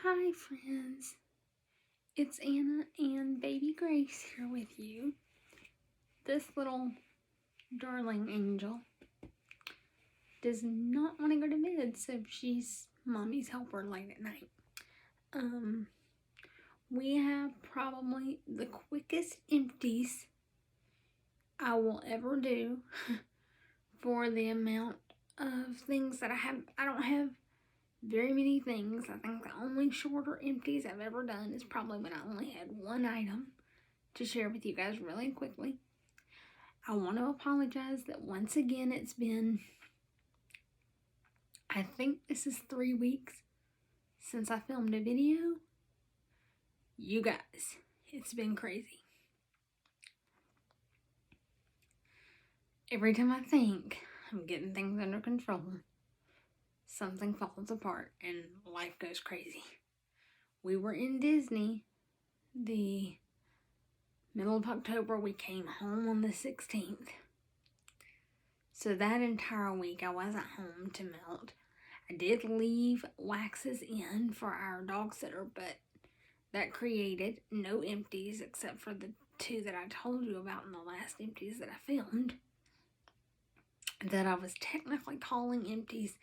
Hi friends, it's Anna and baby Grace here with you. This little darling angel does not want to go to bed, so she's mommy's helper late at night. We have probably the quickest empties I will ever do for the amount of things that I have. I don't have very many things. I think the only shorter empties I've ever done is probably when I only had one item to share with you guys really quickly. I want to apologize that once again it's been, I think this is 3 weeks since I filmed a video. You guys, it's been crazy. Every time I think I'm getting things under control, something falls apart and life goes crazy. We were in Disney the middle of October. We came home on the 16th. So that entire week I wasn't home to melt. I did leave waxes in for our dog sitter, but that created no empties except for the 2 that I told you about in the last empties that I filmed. That I was technically calling empties,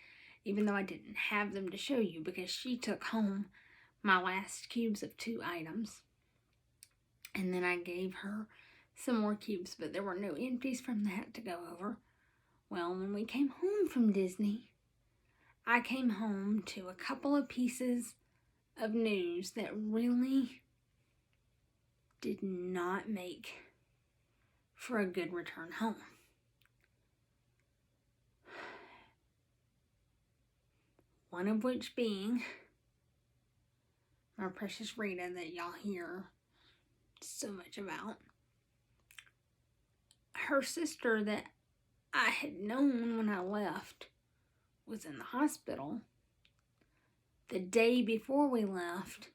even though I didn't have them to show you because she took home my last cubes of 2 items. And then I gave her some more cubes, but there were no empties from that to go over. Well, when we came home from Disney, I came home to a couple of pieces of news that really did not make for a good return home. One of which being my precious Rita that y'all hear so much about. Her sister that I had known when I left was in the hospital. The day before we left,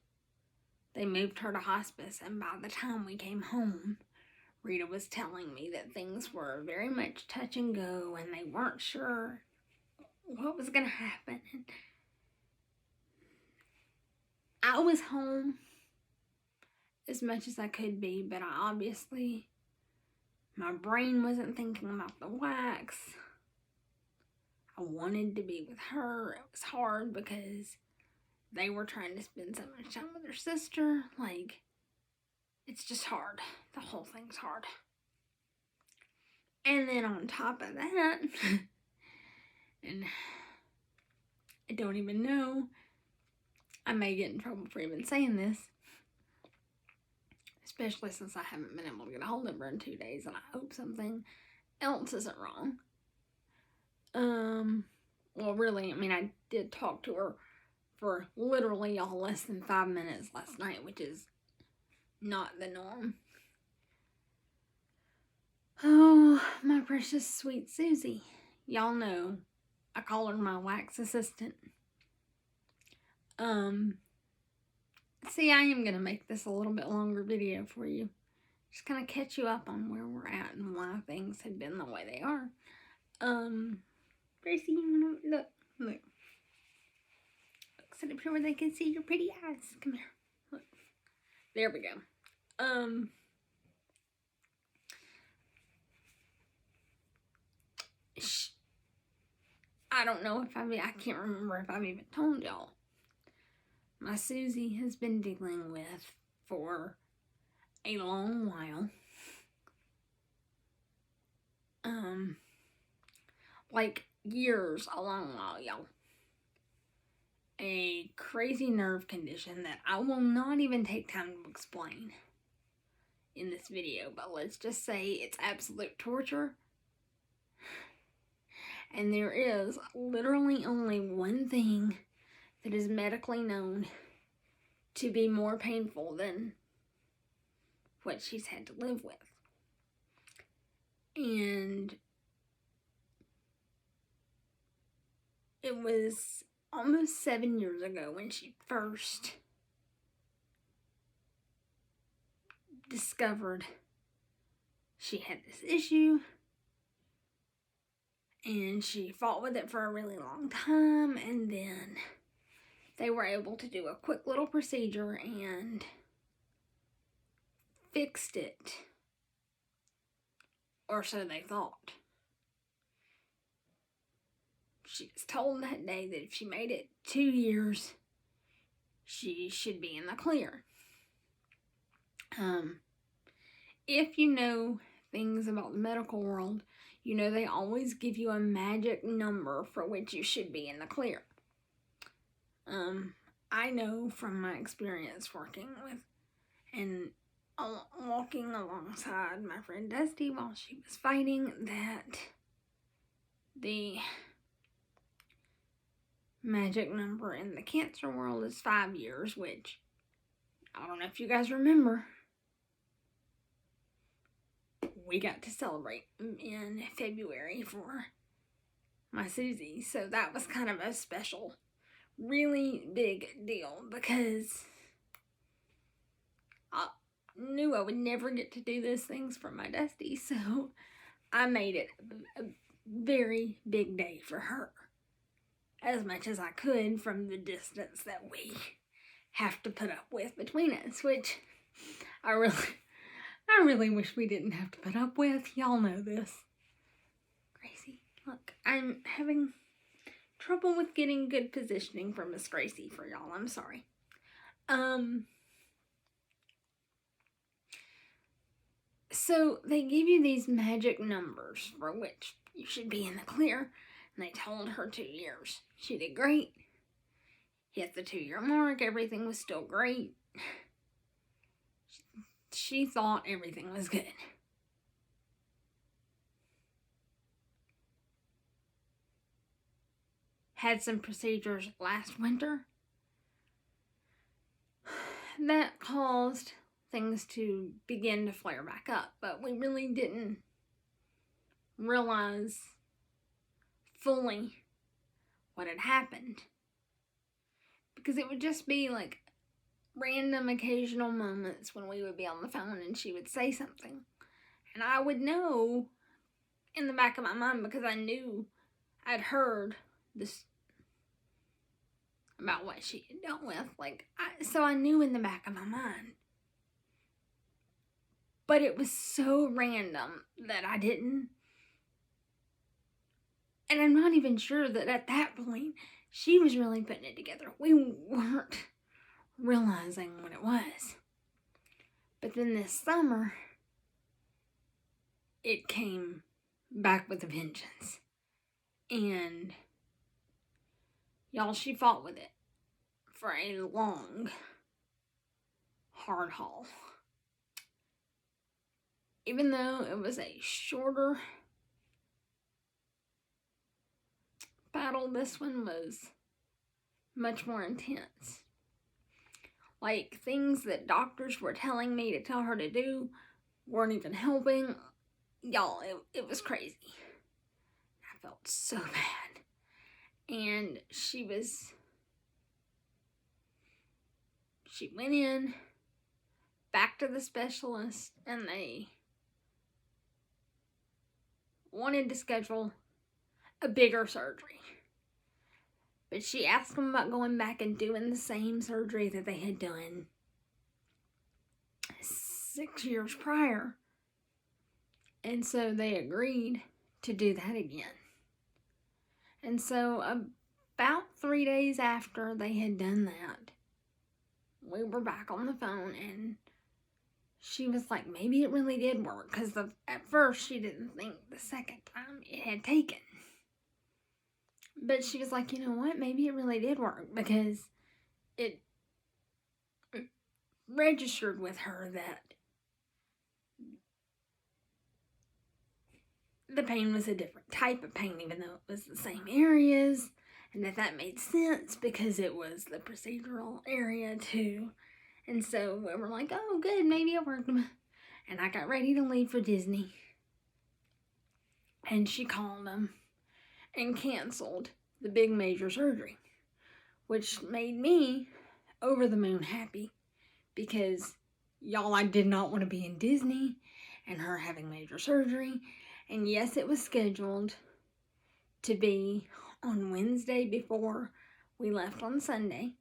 they moved her to hospice, and by the time we came home, Rita was telling me that things were very much touch and go, and they weren't sure what was going to happen. I was home as much as I could be, but my brain wasn't thinking about the wax. I wanted to be with her. It was hard because they were trying to spend so much time with their sister. Like, it's just hard. The whole thing's hard. And then on top of that, and I don't even know, I may get in trouble for even saying this, especially since I haven't been able to get a hold of her in 2 days, and I hope something else isn't wrong. Well, really, I mean, I did talk to her for literally y'all less than 5 minutes last night, which is not the norm. Oh, my precious sweet Susie. Y'all know I call her my wax assistant. See, I am going to make this a little bit longer video for you. Just kind of catch you up on where we're at and why things have been the way they are. Gracie, you want to look? Look. Sit up here where they can see your pretty eyes. Come here. Look. There we go. I don't know if I can't remember if I've even told y'all. My Susie has been dealing with for a long while. Like years, a long while, y'all. A crazy nerve condition that I will not even take time to explain in this video, but let's just say it's absolute torture. And there is literally only one thing that is medically known to be more painful than what she's had to live with. And it was almost 7 years ago when she first discovered she had this issue. And she fought with it for a really long time, and then they were able to do a quick little procedure and fixed it. Or so they thought. She was told that day that if she made it 2 years, she should be in the clear. If you know things about the medical world, you know they always give you a magic number for which you should be in the clear. I know from my experience working with and walking alongside my friend Dusty while she was fighting that the magic number in the cancer world is 5 years, which I don't know if you guys remember. We got to celebrate in February for my Susie, so that was kind of a special, really big deal because I knew I would never get to do those things for my Dusty, so I made it a very big day for her, as much as I could from the distance that we have to put up with between us, which I really wish we didn't have to put up with. Y'all know this. Gracie, look, I'm having trouble with getting good positioning for Miss Gracie for y'all. I'm sorry. So they give you these magic numbers for which you should be in the clear, and they told her 2 years. She did great. Hit the 2-year mark. Everything was still great. She thought everything was good. Had some procedures last winter that caused things to begin to flare back up, but we really didn't realize fully what had happened, because it would just be like random occasional moments when we would be on the phone and she would say something, and I would know in the back of my mind, because I knew I'd heard this about what she had dealt with, so I knew in the back of my mind. But it was so random that I didn't. And I'm not even sure that at that point she was really putting it together. We weren't realizing what it was. But then this summer, it came back with a vengeance. And y'all, she fought with it for a long, hard haul. Even though it was a shorter battle, this one was much more intense. Like, things that doctors were telling me to tell her to do weren't even helping. Y'all, it was crazy. I felt so bad. And she went in, back to the specialist, and they wanted to schedule a bigger surgery. But she asked them about going back and doing the same surgery that they had done 6 years prior. And so they agreed to do that again. And so about 3 days after they had done that, we were back on the phone, and she was like, maybe it really did work, because at first she didn't think the second time it had taken. But she was like, you know what, maybe it really did work, because it registered with her that the pain was a different type of pain, even though it was the same areas, and that made sense because it was the procedural area too. And so we were like, oh good, maybe it worked. And I got ready to leave for Disney, and she called them and canceled the big major surgery, which made me over the moon happy, because y'all, I did not want to be in Disney and her having major surgery. And yes, it was scheduled to be on Wednesday before we left on Sunday.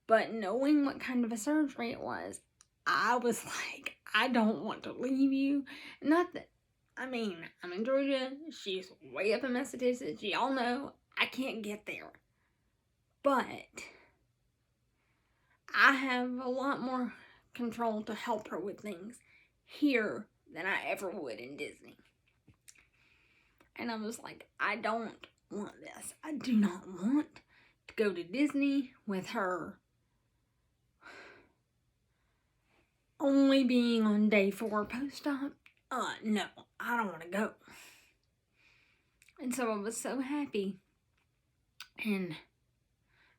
But knowing what kind of a surgery it was, I was like, I don't want to leave you. Not that, I mean, I'm in Georgia. She's way up in Massachusetts. Y'all know I can't get there. But I have a lot more control to help her with things here than I ever would in Disney. And I was like, I don't want this. I do not want to go to Disney with her only being on day 4 post-op. No, I don't want to go. And so I was so happy and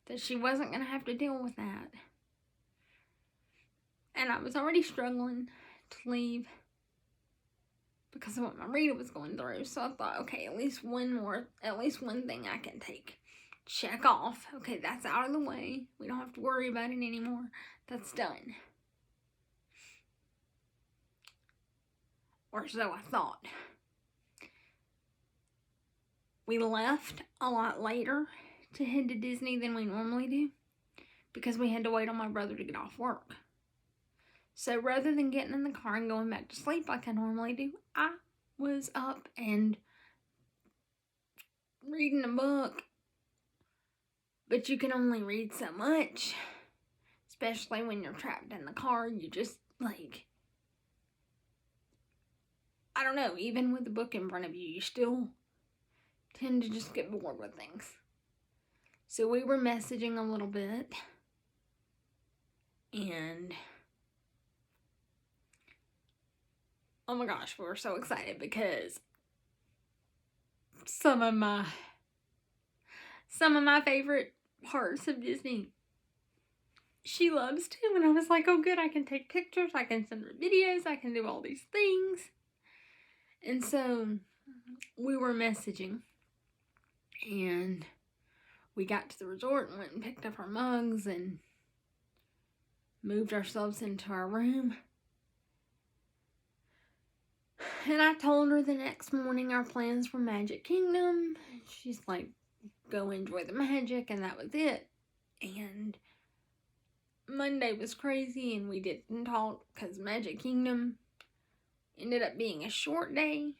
that she wasn't going to have to deal with that. And I was already struggling to leave because of what my Rita was going through. So I thought, okay, at least one thing I can take. Check off. Okay, that's out of the way. We don't have to worry about it anymore. That's done. Or so I thought. We left a lot later to head to Disney than we normally do because we had to wait on my brother to get off work. So rather than getting in the car and going back to sleep like I normally do, I was up and reading a book. But you can only read so much, especially when you're trapped in the car. You just, like, I don't know, even with the book in front of you, you still tend to just get bored with things. So we were messaging a little bit, and oh my gosh, we were so excited because some of my favorite parts of Disney she loves too. And I was like, oh good, I can take pictures, I can send her videos, I can do all these things. And so we were messaging, and we got to the resort and went and picked up our mugs and moved ourselves into our room. And I told her the next morning our plans for Magic Kingdom. She's like, go enjoy the magic, and that was it. And Monday was crazy, and we didn't talk because Magic Kingdom ended up being a short day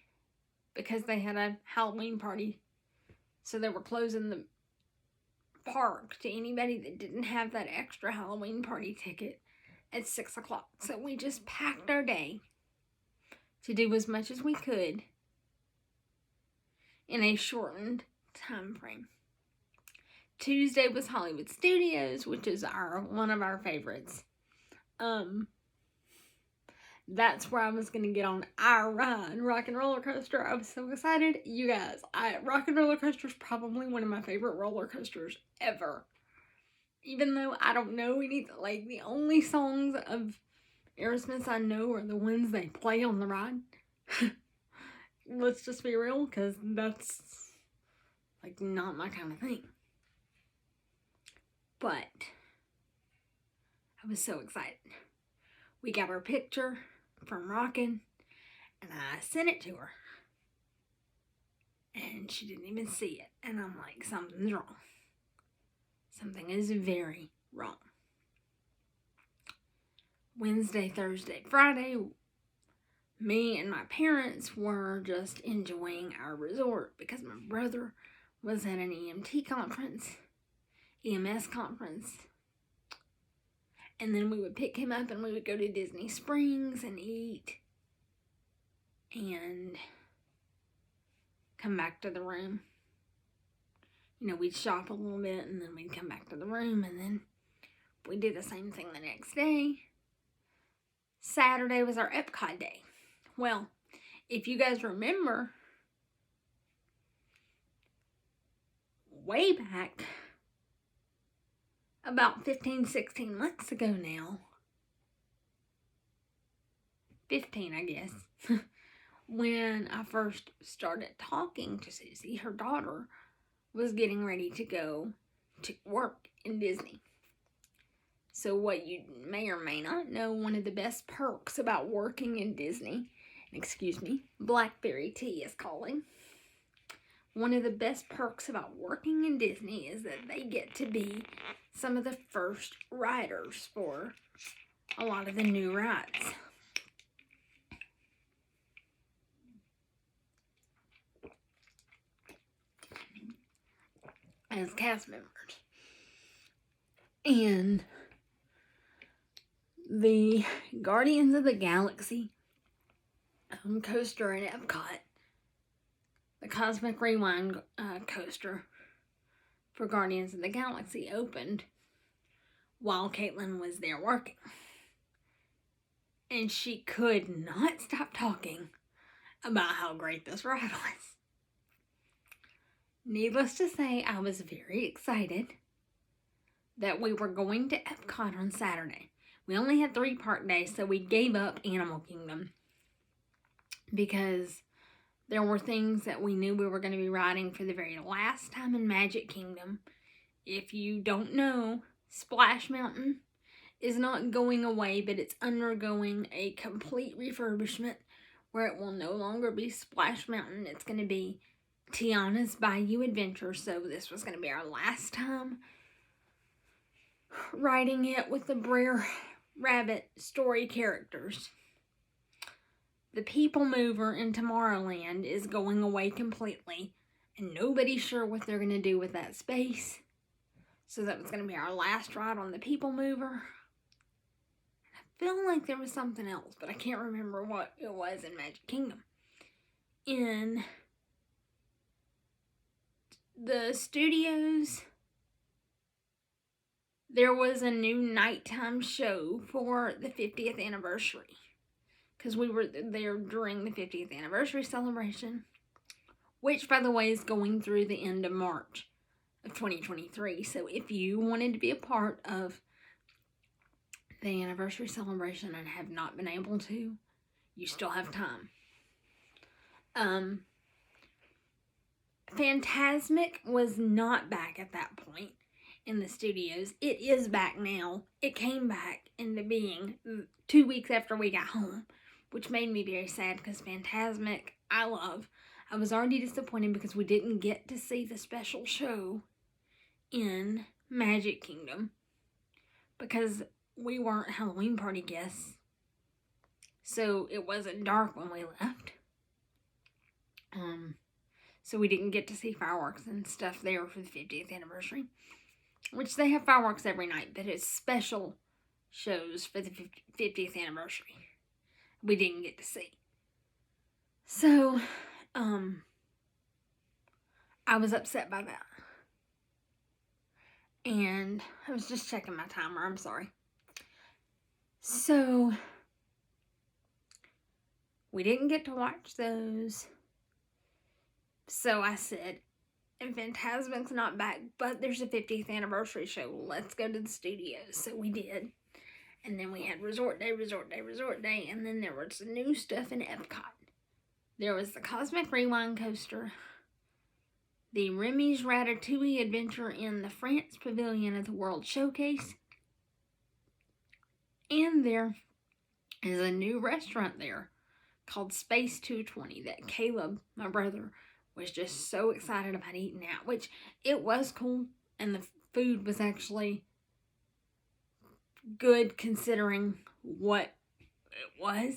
because they had a Halloween party. So they were closing the park to anybody that didn't have that extra Halloween party ticket at 6 o'clock. So we just packed our day to do as much as we could in a shortened time frame. Tuesday was Hollywood Studios, which is one of our favorites. That's where I was going to get on our ride, Rock and Roller Coaster. I was so excited. You guys, Rock and Roller Coaster is probably one of my favorite roller coasters ever. Even though I don't know any, like, the only songs of Aerosmith I know are the ones they play on the ride. Let's just be real, because that's, like, not my kind of thing. But I was so excited. We got our picture from Rockin', and I sent it to her. And she didn't even see it. And I'm like, something's wrong. Something is very wrong. Wednesday, Thursday, Friday, me and my parents were just enjoying our resort because my brother was at an EMS conference. And then we would pick him up and we would go to Disney Springs and eat and come back to the room. You know, we'd shop a little bit and then we'd come back to the room, and then we did the same thing the next day. Saturday was our Epcot day. Well, if you guys remember, way back, about 15, 16 months ago now, 15 I guess, when I first started talking to Susie, her daughter was getting ready to go to work in Disney. So what you may or may not know, one of the best perks about working in Disney, Blackberry tea is calling. one of the best perks about working in Disney is that they get to be some of the first riders for a lot of the new rides. As cast members. And the Guardians of the Galaxy coaster in Epcot, the Cosmic Rewind coaster for Guardians of the Galaxy, opened while Caitlin was there working. And she could not stop talking about how great this ride was. Needless to say, I was very excited that we were going to Epcot on Saturday. We only had 3 park days, so we gave up Animal Kingdom because there were things that we knew we were going to be riding for the very last time in Magic Kingdom. If you don't know, Splash Mountain is not going away, but it's undergoing a complete refurbishment where it will no longer be Splash Mountain. It's going to be Tiana's Bayou Adventure, so this was going to be our last time riding it with the Brer Rabbit story characters. The People Mover in Tomorrowland is going away completely, and nobody's sure what they're going to do with that space. So that was going to be our last ride on the People Mover. I feel like there was something else, but I can't remember what it was in Magic Kingdom. In the studios, there was a new nighttime show for the 50th anniversary. Because we were there during the 50th anniversary celebration. Which, by the way, is going through the end of March of 2023. So if you wanted to be a part of the anniversary celebration and have not been able to, you still have time. Phantasmic was not back at that point in the studios. It is back now. It came back into being 2 weeks after we got home, which made me very sad because Phantasmic, I love. I was already disappointed because we didn't get to see the special show in Magic Kingdom because we weren't Halloween party guests. So it wasn't dark when we left. So we didn't get to see fireworks and stuff there for the 50th anniversary. Which they have fireworks every night, but it's special shows for the 50th anniversary. We didn't get to see. So, I was upset by that. And I was just checking my timer, I'm sorry. So, we didn't get to watch those. So I said, and Phantasmic's not back, but there's a 50th anniversary show. Let's go to the studios. So we did. And then we had Resort Day, and then there was some new stuff in Epcot. There was the Cosmic Rewind coaster, the Remy's Ratatouille adventure in the France Pavilion at the World Showcase, and there is a new restaurant there called Space 220 that Caleb, my brother, was just so excited about eating at, which it was cool, and the food was actually good considering what it was.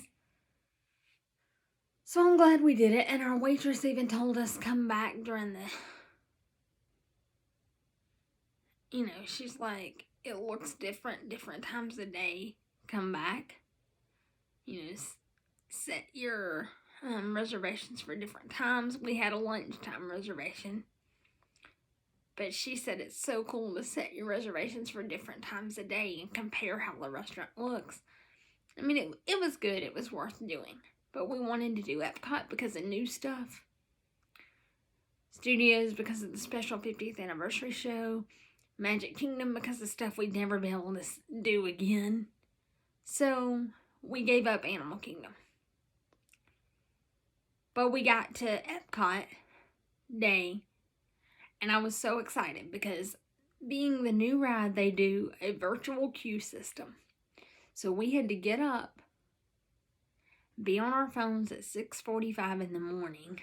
So I'm glad we did it, and our waitress even told us come back during the, she's like, it looks different times of day, come back, set your reservations for different times. We had a lunchtime reservation, but she said it's so cool to set your reservations for different times of day and compare how the restaurant looks. I mean, it was good. It was worth doing. But we wanted to do Epcot because of new stuff. Studios because of the special 50th anniversary show. Magic Kingdom because of stuff we'd never be able to do again. So we gave up Animal Kingdom. But we got to Epcot Day, and I was so excited because being the new ride, they do a virtual queue system. So we had to get up, be on our phones at 6:45 in the morning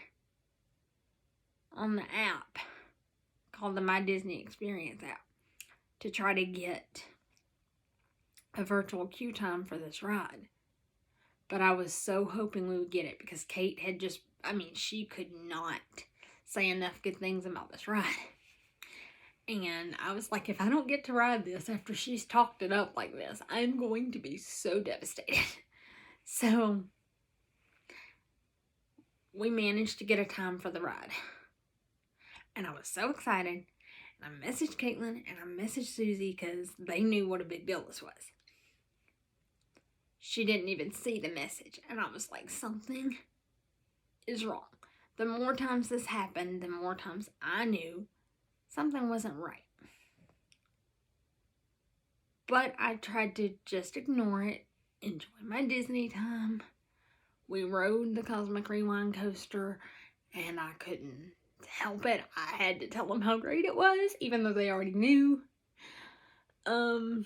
on the app called the My Disney Experience app to try to get a virtual queue time for this ride. But I was so hoping we would get it because Kate had just, she could not say enough good things about this ride. And I was like, if I don't get to ride this after she's talked it up like this, I'm going to be so devastated. So we managed to get a time for the ride. And I was so excited. And I messaged Caitlin and I messaged Susie because they knew what a big deal this was. She didn't even see the message. And I was like, something is wrong. The more times this happened, the more times I knew something wasn't right. But I tried to just ignore it, enjoy my Disney time. We rode the Cosmic Rewind coaster, and I couldn't help it. I had to tell them how great it was, even though they already knew. So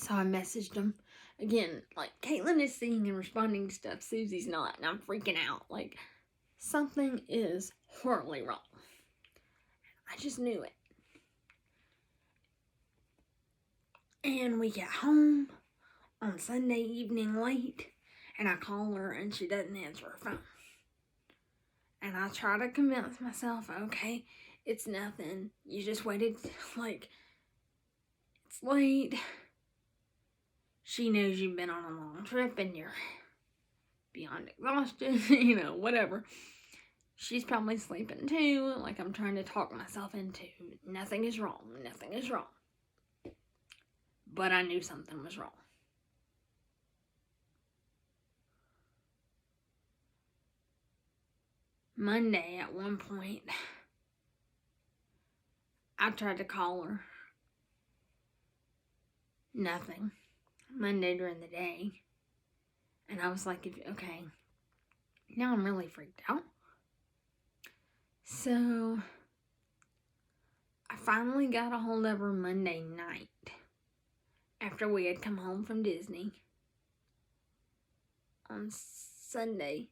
I messaged them. Again, like, Caitlin is seeing and responding to stuff, Susie's not, and I'm freaking out. Like, something is horribly wrong. I just knew it. And we get home on Sunday evening late, and I call her, and she doesn't answer her phone. And I try to convince myself, okay, it's nothing. You just waited, like, it's late. She knows you've been on a long trip and you're beyond exhaustion, whatever. She's probably sleeping too. Like, I'm trying to talk myself into nothing is wrong. Nothing is wrong. But I knew something was wrong. Monday, at one point, I tried to call her. Nothing. Monday during the day. And I was like, okay, now I'm really freaked out. So I finally got a hold of her Monday night after we had come home from Disney on Sunday,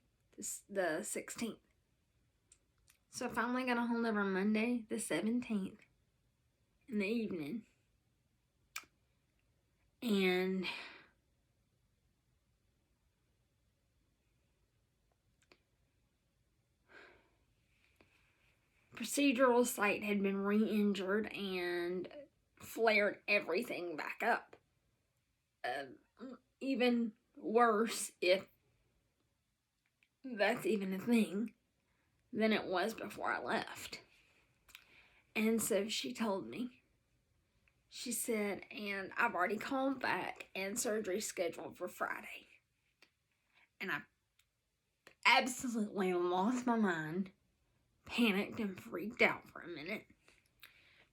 the 16th. So I finally got a hold of her Monday, the 17th, in the evening. And procedural site had been re-injured and flared everything back up. Even worse, if that's even a thing, than it was before I left. And so she told me, she said, and I've already called back and surgery's scheduled for Friday. And I absolutely lost my mind, panicked and freaked out for a minute.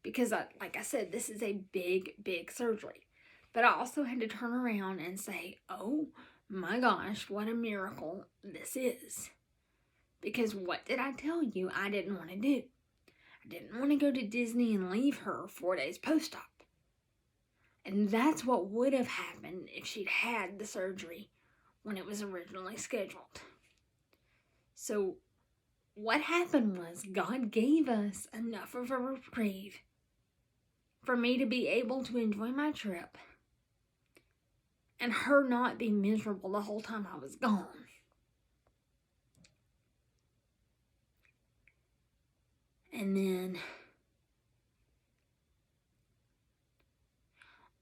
Because, like I said, this is a big, big surgery. But I also had to turn around and say, oh my gosh, what a miracle this is. Because what did I tell you I didn't want to do? I didn't want to go to Disney and leave her 4 days post-op. And that's what would have happened if she'd had the surgery when it was originally scheduled. So what happened was God gave us enough of a reprieve for me to be able to enjoy my trip and her not be miserable the whole time I was gone. And then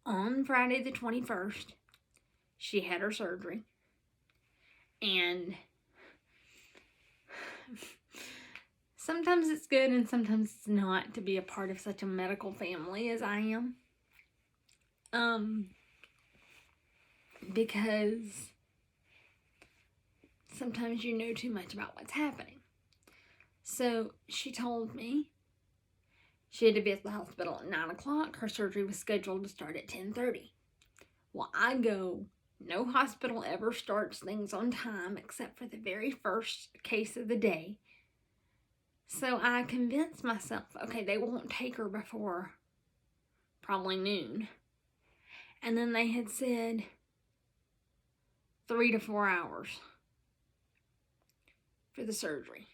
on Friday the 21st, she had her surgery. And sometimes it's good and sometimes it's not to be a part of such a medical family as I am. Because sometimes you know too much about what's happening. So she told me she had to be at the hospital at 9 o'clock. Her surgery was scheduled to start at 10:30. Well, I go, no hospital ever starts things on time except for the very first case of the day. So I convinced myself, okay, they won't take her before probably noon. And then they had said 3 to 4 hours for the surgery.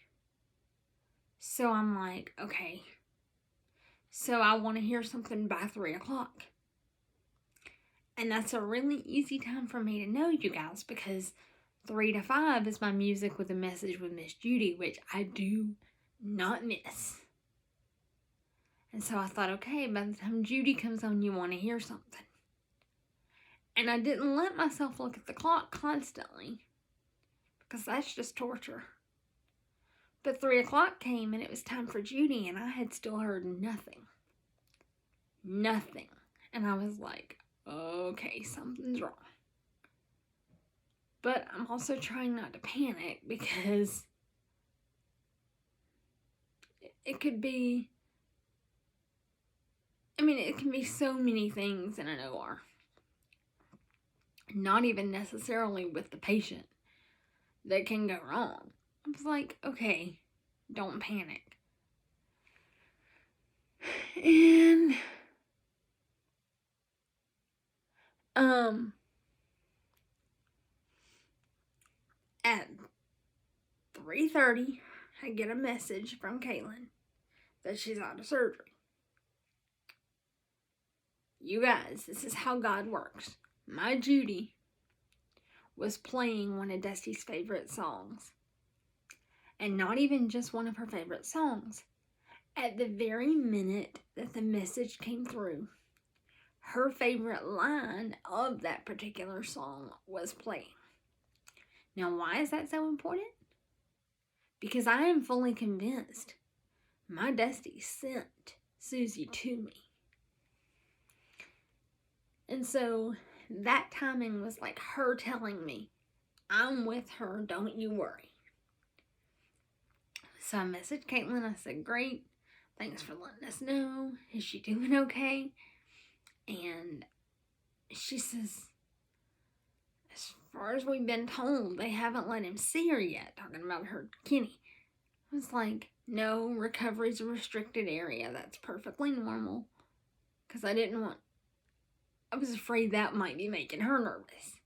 So I'm like, okay, so I want to hear something by 3 o'clock. And that's a really easy time for me to know, you guys, because 3 to 5 is my music with a message with Miss Judy, which I do not miss. And so I thought, okay, by the time Judy comes on, you want to hear something. And I didn't let myself look at the clock constantly, because that's just torture. But 3 o'clock came and it was time for Judy, and I had still heard nothing. Nothing. And I was like, okay, something's wrong. But I'm also trying not to panic, because it could be, it can be so many things in an OR. Not even necessarily with the patient that can go wrong. I was like, okay, don't panic. And at 3:30, I get a message from Caitlin that she's out of surgery. You guys, this is how God works. My Judy was playing one of Dusty's favorite songs. And not even just one of her favorite songs. At the very minute that the message came through, her favorite line of that particular song was playing. Now, why is that so important? Because I am fully convinced my Dusty sent Susie to me. And so that timing was like her telling me, I'm with her, don't you worry. So I messaged Caitlin. I said, great, thanks for letting us know. Is she doing okay? And she says, as far as we've been told, they haven't let him see her yet, talking about her Kenny. I was like, no, recovery's a restricted area. That's perfectly normal. Because I was afraid that might be making her nervous.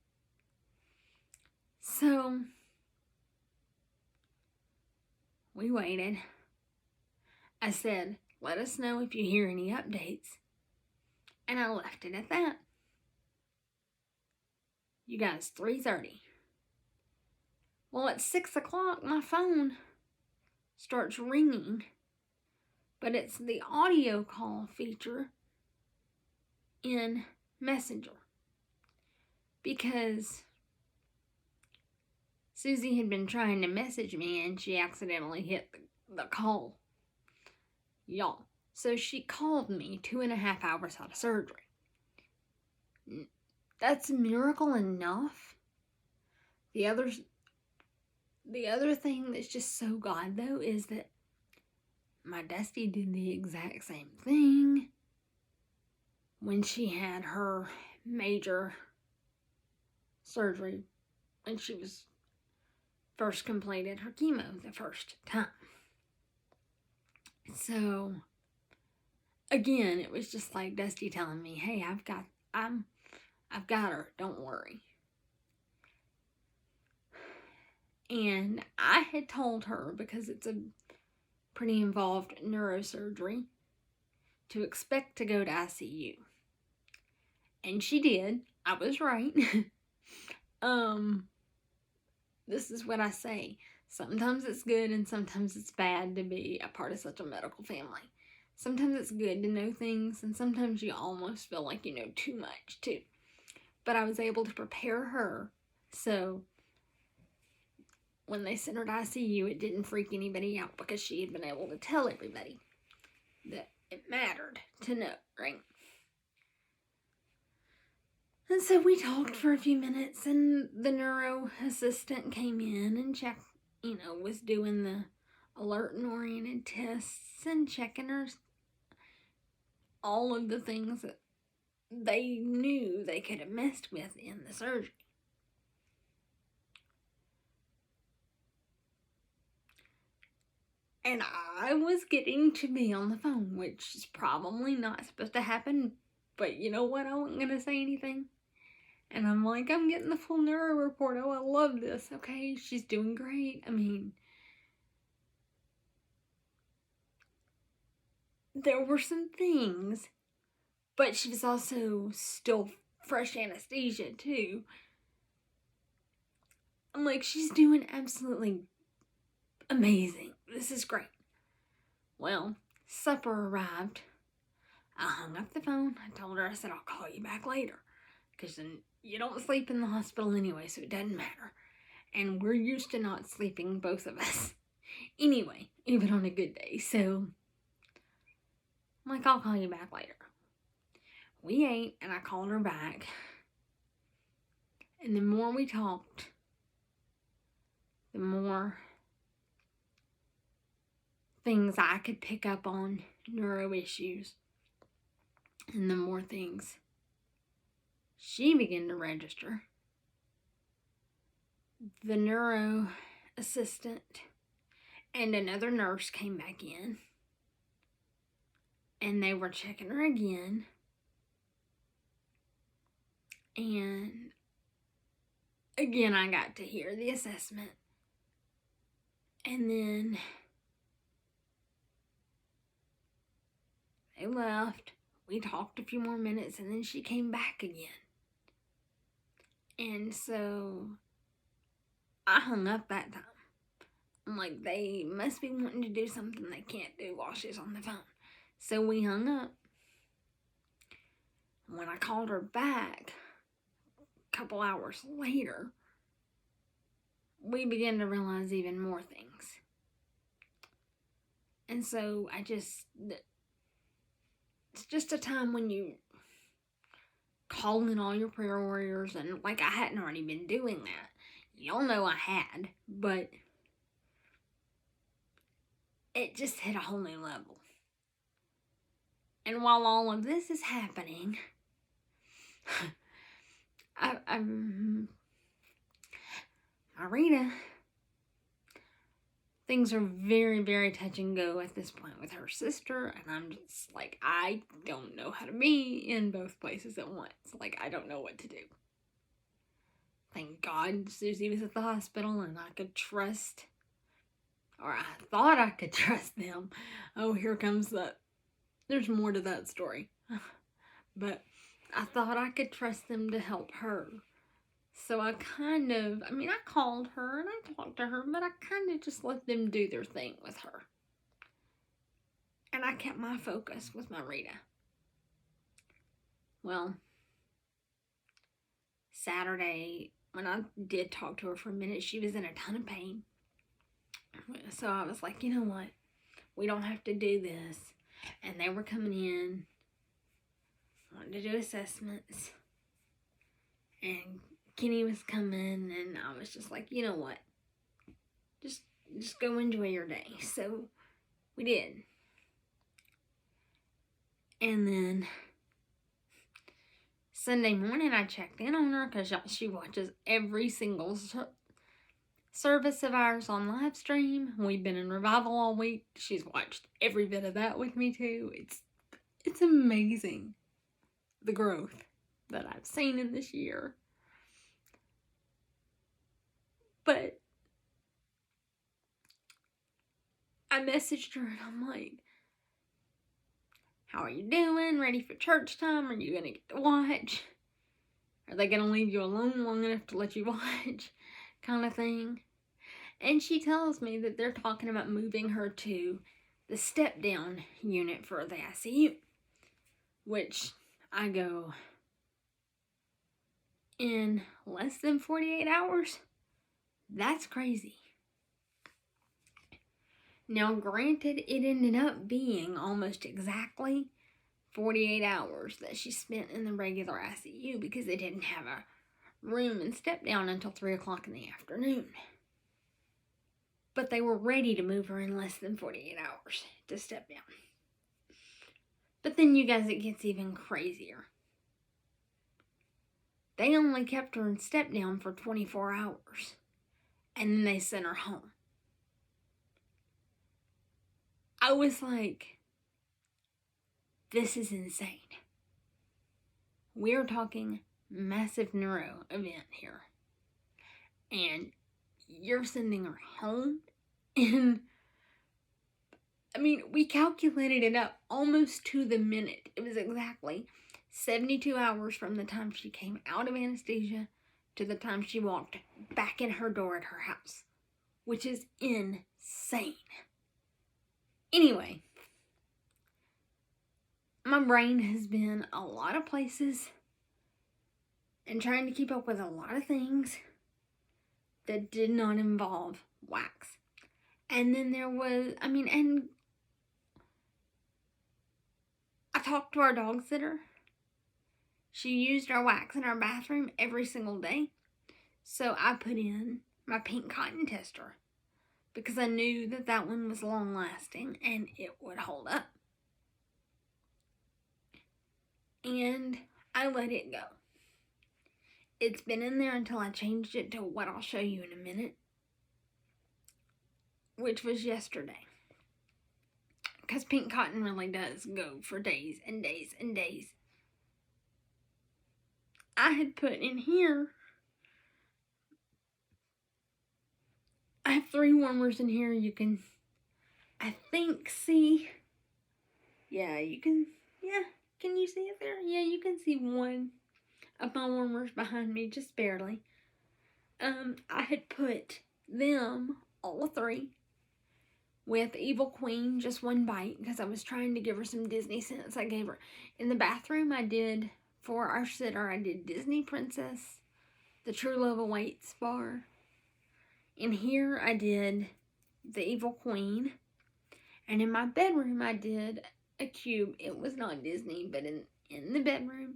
So we waited. I said, let us know if you hear any updates. And I left it at that. You guys, 3:30. Well, at 6 o'clock, my phone starts ringing. But it's the audio call feature in Messenger. Because Susie had been trying to message me and she accidentally hit the call. Y'all. So she called me 2.5 hours out of surgery. That's a miracle enough. The other thing that's just so God, though, is that my Dusty did the exact same thing when she had her major surgery, when she was first completed her chemo the first time. So again, it was just like Dusty telling me, hey, I've got her, don't worry. And I had told her, because it's a pretty involved neurosurgery, to expect to go to ICU. And she did. I was right. This is what I say. Sometimes it's good and sometimes it's bad to be a part of such a medical family. Sometimes it's good to know things, and sometimes you almost feel like you know too much too. But I was able to prepare her, so when they sent her to ICU, it didn't freak anybody out, because she had been able to tell everybody that it mattered to know, right? And so we talked for a few minutes, and the neuro assistant came in and checked, was doing the alert and oriented tests and checking her, all of the things that they knew they could have messed with in the surgery. And I was getting to be on the phone, which is probably not supposed to happen, but you know what? I wasn't going to say anything. And I'm like, I'm getting the full neuro report. Oh, I love this. Okay, she's doing great. there were some things, but she was also still fresh anesthesia too. I'm like, she's doing absolutely amazing. This is great. Well, supper arrived. I hung up the phone. I told her, I said, I'll call you back later. Because then you don't sleep in the hospital anyway, so it doesn't matter. And we're used to not sleeping, both of us. Anyway, even on a good day. So, I'm like, I'll call you back later. We ate, and I called her back. And the more we talked, the more things I could pick up on neuro issues. And the more things she began to register. The neuro assistant and another nurse came back in. And they were checking her again. And again, I got to hear the assessment. And then they left. We talked a few more minutes, and then she came back again. And so I hung up that time. I'm like, they must be wanting to do something they can't do while she's on the phone. So we hung up. When I called her back a couple hours later, we began to realize even more things. And so it's just a time when you call in all your prayer warriors, and like I hadn't already been doing that. Y'all know I had, but it just hit a whole new level. And while all of this is happening, Marita, things are very, very touch and go at this point with her sister, and I'm just like, I don't know how to be in both places at once. Like, I don't know what to do. Thank God Susie was at the hospital and I could trust, or I thought I could trust them. Oh, here comes there's more to that story. But I thought I could trust them to help her. So I called her and I talked to her, but I kind of just let them do their thing with her. And I kept my focus with my Rita. Well, Saturday, when I did talk to her for a minute, she was in a ton of pain. So I was like, you know what? We don't have to do this. And they were coming in, wanted to do assessments. And Kenny was coming, and I was just like, you know what? Just go enjoy your day. So we did. And then Sunday morning, I checked in on her because she watches every single service of ours on live stream. We've been in revival all week. She's watched every bit of that with me too. It's amazing, the growth that I've seen in this year. But I messaged her and I'm like, how are you doing? Ready for church time? Are you going to get to watch? Are they going to leave you alone long enough to let you watch? Kind of thing. And she tells me that they're talking about moving her to the step-down unit for the ICU. Which I go, in less than 48 hours? That's crazy. Now, granted, it ended up being almost exactly 48 hours that she spent in the regular ICU because they didn't have a room and step down until 3 o'clock in the afternoon. But they were ready to move her in less than 48 hours to step down. But then, you guys, it gets even crazier. They only kept her in step down for 24 hours. And then they sent her home. I was like, this is insane. We're talking massive neuro event here. And you're sending her home in I mean, we calculated it up almost to the minute. It was exactly 72 hours from the time she came out of anesthesia to the time she walked back in her door at her house, which is insane. Anyway, my brain has been a lot of places and trying to keep up with a lot of things that did not involve wax. And then there was, and I talked to our dog sitter. She used our wax in our bathroom every single day. So I put in my pink cotton tester because I knew that that one was long lasting and it would hold up. And I let it go. It's been in there until I changed it to what I'll show you in a minute, which was yesterday. Because pink cotton really does go for days and days and days. I had put in here, I have 3 warmers in here. You can, I think, see. Yeah, you can, can you see it there? Yeah, you can see one of my warmers behind me, just barely. I had put them, all 3, with Evil Queen, just 1 bite, because I was trying to give her some Disney scents. I gave her, in the bathroom I did, for our sitter, I did Disney Princess, the True Love Awaits bar. In here I did the Evil Queen. And in my bedroom I did a cube. It was not Disney, but in the bedroom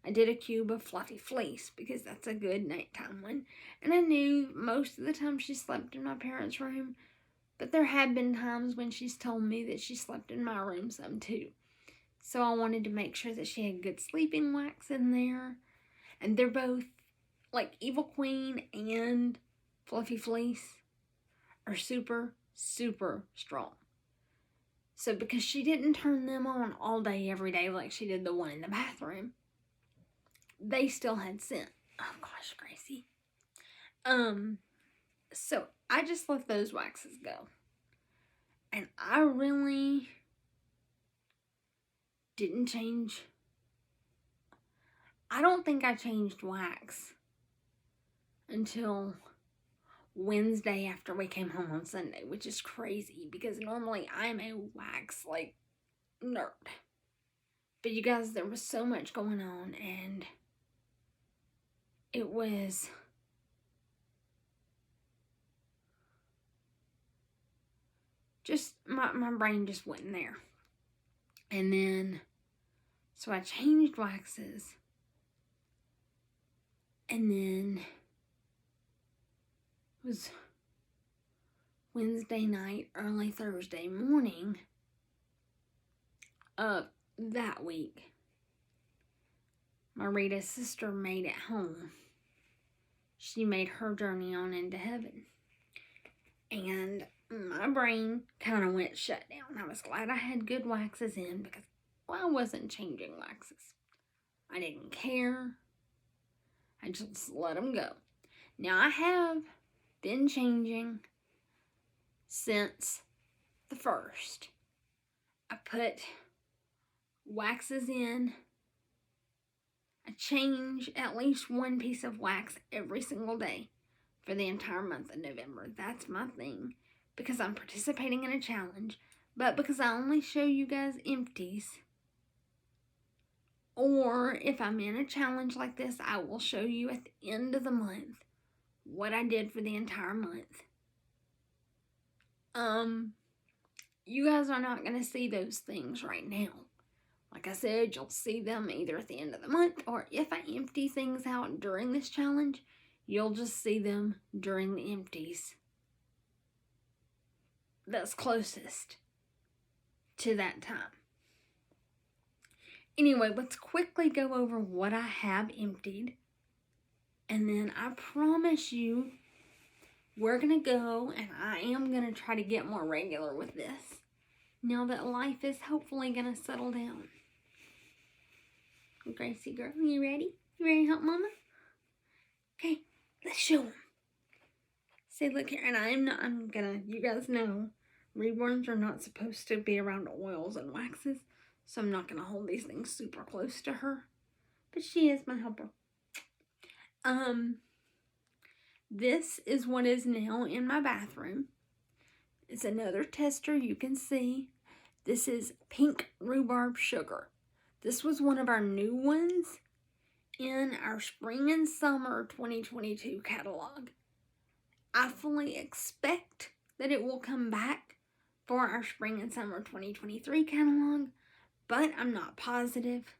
I did a cube of Fluffy Fleece because that's a good nighttime one. And I knew most of the time she slept in my parents' room, but there have been times when she's told me that she slept in my room some too. So I wanted to make sure that she had good sleeping wax in there. And they're both, like Evil Queen and Fluffy Fleece, are super, super strong. So because she didn't turn them on all day, every day, like she did the one in the bathroom, they still had scent. Oh gosh, Gracie. So I just let those waxes go. And I really didn't change. I don't think I changed wax until Wednesday after we came home on Sunday, which is crazy because normally I'm a wax nerd. But you guys, there was so much going on and it was just, my brain just wasn't there. And then, so I changed waxes. And then it was Wednesday night, early Thursday morning of that week. Marita's sister made it home. She made her journey on into heaven. And my brain kind of went shut down. I was glad I had good waxes in because I wasn't changing waxes. I didn't care. I just let them go. Now I have been changing since the 1st. I put waxes in. I change at least 1 piece of wax every single day for the entire month of November. That's my thing because I'm participating in a challenge, but because I only show you guys empties. Or if I'm in a challenge like this, I will show you at the end of the month what I did for the entire month. You guys are not going to see those things right now. Like I said, you'll see them either at the end of the month or if I empty things out during this challenge, you'll just see them during the empties that's closest to that time. Anyway, let's quickly go over what I have emptied. And then I promise you, we're going to go and I am going to try to get more regular with this. Now that life is hopefully going to settle down. Gracie girl, you ready? You ready to help Mama? Okay, let's show them. See, look here, and I'm gonna, you guys know, reborns are not supposed to be around oils and waxes, so I'm not going to hold these things super close to her. But she is my helper. This is what is now in my bathroom. It's another tester you can see. This is pink rhubarb sugar. This was one of our new ones in our spring and summer 2022 catalog. I fully expect that it will come back for our spring and summer 2023 catalog, but I'm not positive.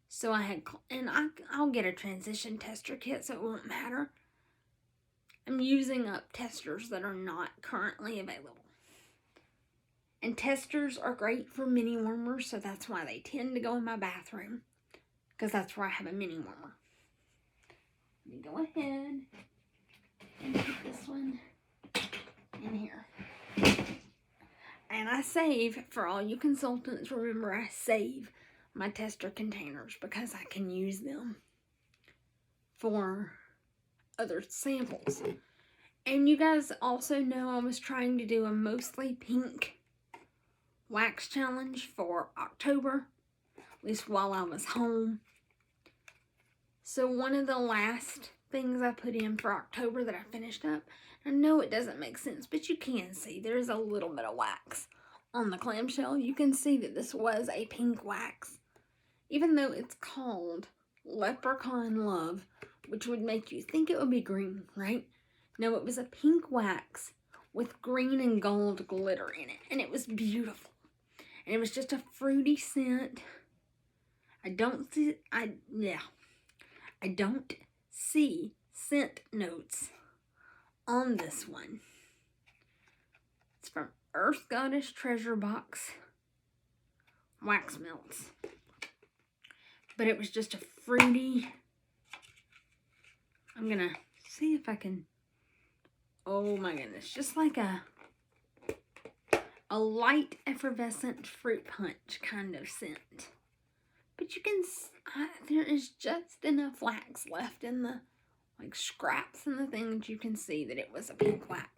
So I'll get a transition tester kit so it won't matter. I'm using up testers that are not currently available. And testers are great for mini warmers, so that's why they tend to go in my bathroom, because that's where I have a mini warmer. Let me go ahead and put this one in here. And I save, for all you consultants, remember I save my tester containers because I can use them for other samples. And you guys also know I was trying to do a mostly pink wax challenge for October, at least while I was home. So one of the last things I put in for October that I finished up, I know it doesn't make sense, but you can see there's a little bit of wax on the clamshell. You can see that this was a pink wax, even though it's called Leprechaun Love, which would make you think it would be green, right? No, it was a pink wax with green and gold glitter in it, and it was beautiful. And it was just a fruity scent. I don't see scent notes on this one. It's from Earth Goddess Treasure Box Wax Melts. But it was just a fruity, I'm gonna see if I can, oh my goodness, just like a light effervescent fruit punch kind of scent. But you can, there is just enough wax left in the like scraps and the things, you can see that it was a pink wax.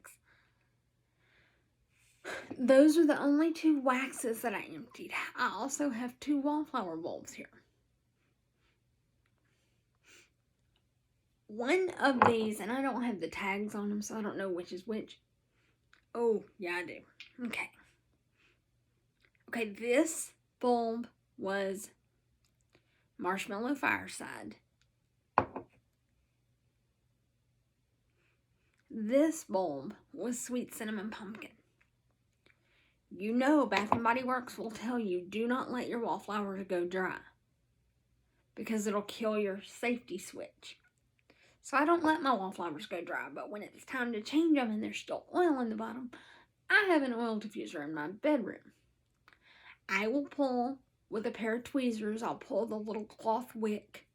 Those are the only 2 waxes that I emptied. I also have 2 wallflower bulbs here. One of these, and I don't have the tags on them, so I don't know which is which. Oh, yeah, I do. Okay. Okay, this bulb was Marshmallow Fireside. This bulb was Sweet Cinnamon Pumpkin. You know Bath & Body Works will tell you, do not let your wallflowers go dry, because it'll kill your safety switch. So I don't let my wallflowers go dry, but when it's time to change them and there's still oil in the bottom, I have an oil diffuser in my bedroom. I will pull, with a pair of tweezers, I'll pull the little cloth wick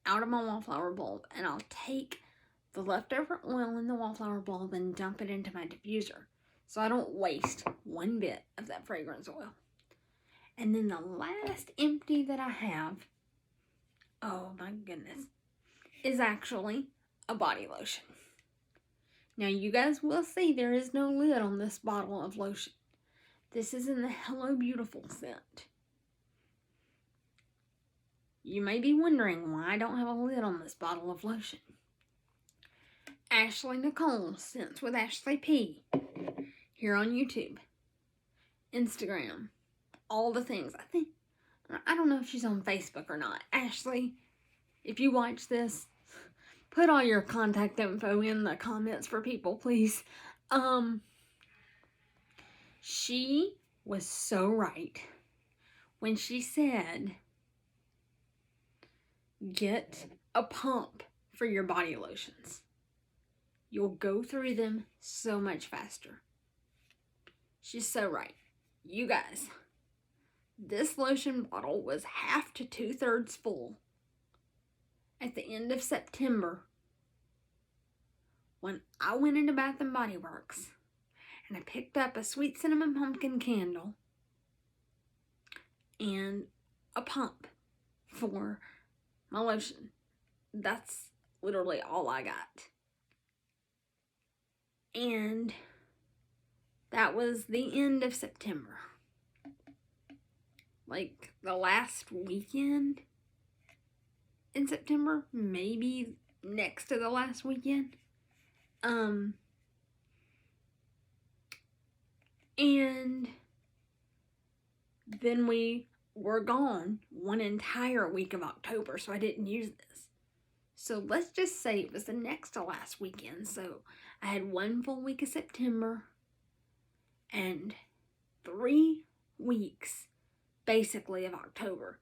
out of my wallflower bulb, and I'll take the leftover oil in the wallflower bulb and dump it into my diffuser, so I don't waste one bit of that fragrance oil. And then the last empty that I have, oh my goodness, is actually a body lotion. Now you guys will see there is no lid on this bottle of lotion. This is in the Hello Beautiful scent. You may be wondering why I don't have a lid on this bottle of lotion. Ashley Nicole, Scents with Ashley P, here on YouTube, Instagram, all the things. I don't know if she's on Facebook or not. Ashley, if you watch this, put all your contact info in the comments for people, please. She was so right when she said, get a pump for your body lotions. You'll go through them so much faster. She's so right. You guys, this lotion bottle was half to 2/3 full at the end of September when I went into Bath & Body Works and I picked up a Sweet Cinnamon Pumpkin candle and a pump for my lotion. That's literally all I got. And That was the end of September. Like the last weekend in September, maybe next to the last weekend. And then we were gone one entire week of October, so I didn't use this. So let's just say it was the next to last weekend. So I had one full week of September and 3 weeks basically of October.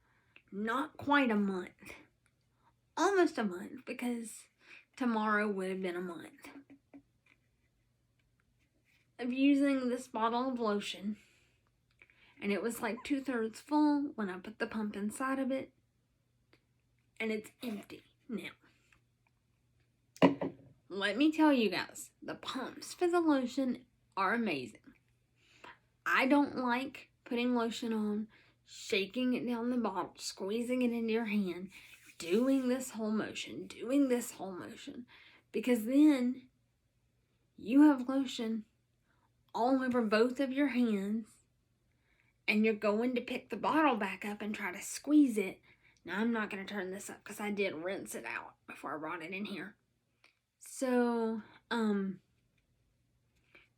Not quite a month. Almost a month, because tomorrow would have been a month of using this bottle of lotion. And it was like 2/3 full when I put the pump inside of it. And it's empty now. Let me tell you guys, the pumps for the lotion are amazing. I don't like putting lotion on, shaking it down the bottle, squeezing it into your hand, doing this whole motion, because then you have lotion all over both of your hands, and you're going to pick the bottle back up and try to squeeze it. Now, I'm not going to turn this up because I did rinse it out before I brought it in here. So,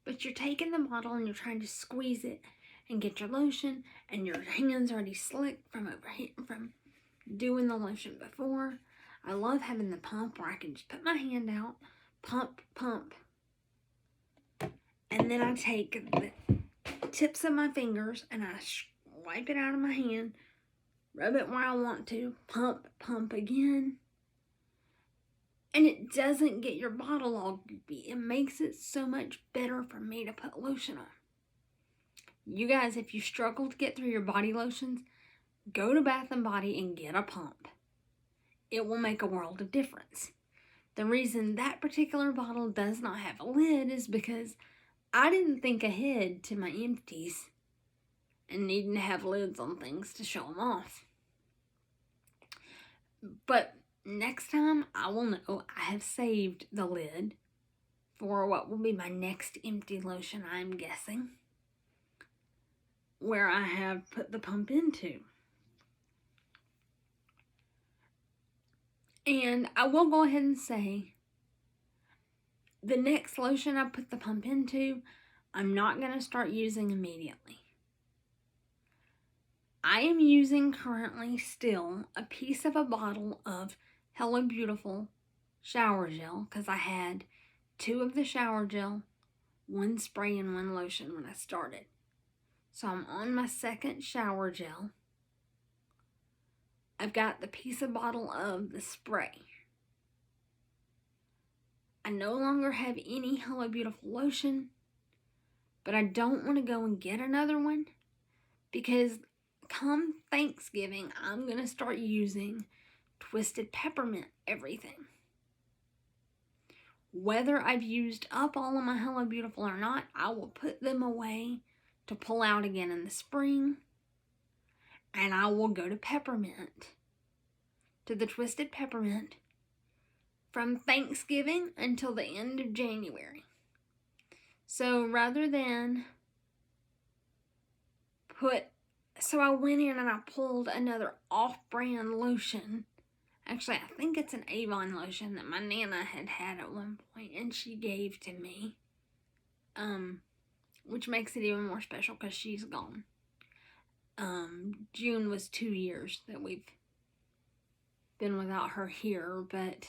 but you're taking the bottle and you're trying to squeeze it and get your lotion, and your hands already slick from doing the lotion before. I love having the pump where I can just put my hand out, pump, and then I take the tips of my fingers and I wipe it out of my hand, rub it where I want to, pump again. And it doesn't get your bottle all goopy. It makes it so much better for me to put lotion on. You guys, if you struggle to get through your body lotions, go to Bath & Body and get a pump. It will make a world of difference. The reason that particular bottle does not have a lid is because I didn't think ahead to my empties and needing to have lids on things to show them off. But next time, I will know I have saved the lid for what will be my next empty lotion, I'm guessing, where I have put the pump into. And I will go ahead and say, the next lotion I put the pump into, I'm not going to start using immediately. I am using currently still a piece of a bottle of Hello Beautiful shower gel, because I had 2 of the shower gel, 1 spray and 1 lotion when I started. So I'm on my 2nd shower gel. I've got the piece of bottle of the spray. I no longer have any Hello Beautiful lotion, but I don't want to go and get another one, because come Thanksgiving, I'm going to start using Twisted Peppermint everything. Whether I've used up all of my Hello Beautiful or not, I will put them away to pull out again in the spring, and I will go to peppermint, to the Twisted Peppermint, from Thanksgiving until the end of January. So rather than I went in and I pulled another off-brand lotion. Actually, I think it's an Avon lotion that my Nana had at one point and she gave to me. Which makes it even more special because she's gone. June was 2 years that we've been without her here, but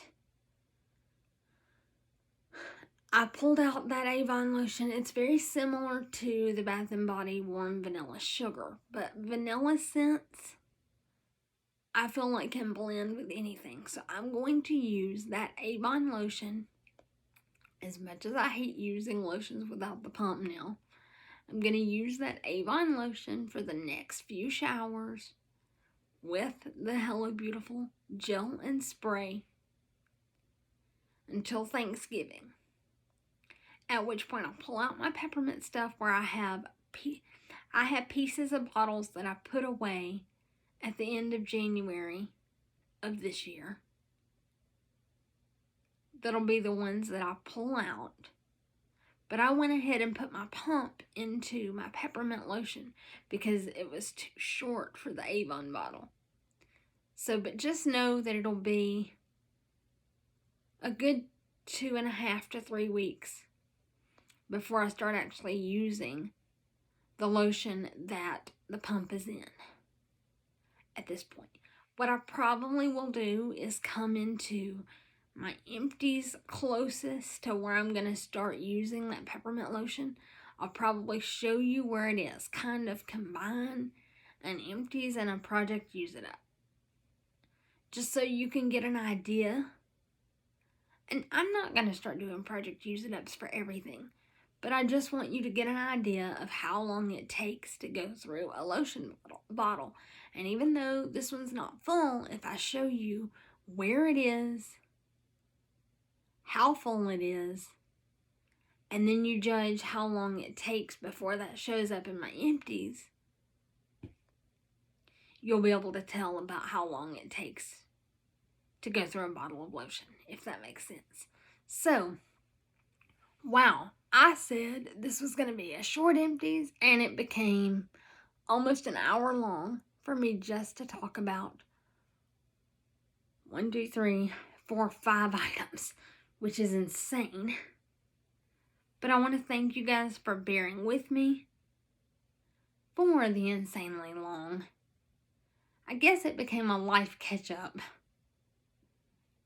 I pulled out that Avon lotion. It's very similar to the Bath & Body Warm Vanilla Sugar, but vanilla scents I feel like can blend with anything. So I'm going to use that Avon lotion. As much as I hate using lotions without the pump now, I'm going to use that Avon lotion for the next few showers with the Hello Beautiful gel and spray until Thanksgiving. At which point I'll pull out my peppermint stuff where I have pieces of bottles that I put away at the end of January of this year. That'll be the ones that I pull out. But I went ahead and put my pump into my peppermint lotion because it was too short for the Avon bottle. So, but just know that it'll be a good 2.5 to 3 weeks before I start actually using the lotion that the pump is in at this point. What I probably will do is come into my empties closest to where I'm going to start using that peppermint lotion. I'll probably show you where it is. Kind of combine an empties and a project use it up. Just so you can get an idea. And I'm not going to start doing project use it ups for everything. But I just want you to get an idea of how long it takes to go through a lotion bottle. And even though this one's not full, if I show you where it is, how full it is, and then you judge how long it takes before that shows up in my empties, you'll be able to tell about how long it takes to go through a bottle of lotion, if that makes sense. So, wow, I said this was going to be a short empties, and it became almost an hour long for me just to talk about 1, 2, 3, 4, 5 items, which is insane. But I want to thank you guys for bearing with me for the insanely long. I guess it became a life catch-up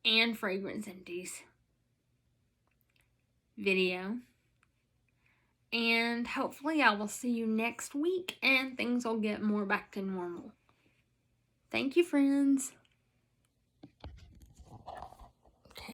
and fragrance empties video. And hopefully I will see you next week and things will get more back to normal. Thank you, friends.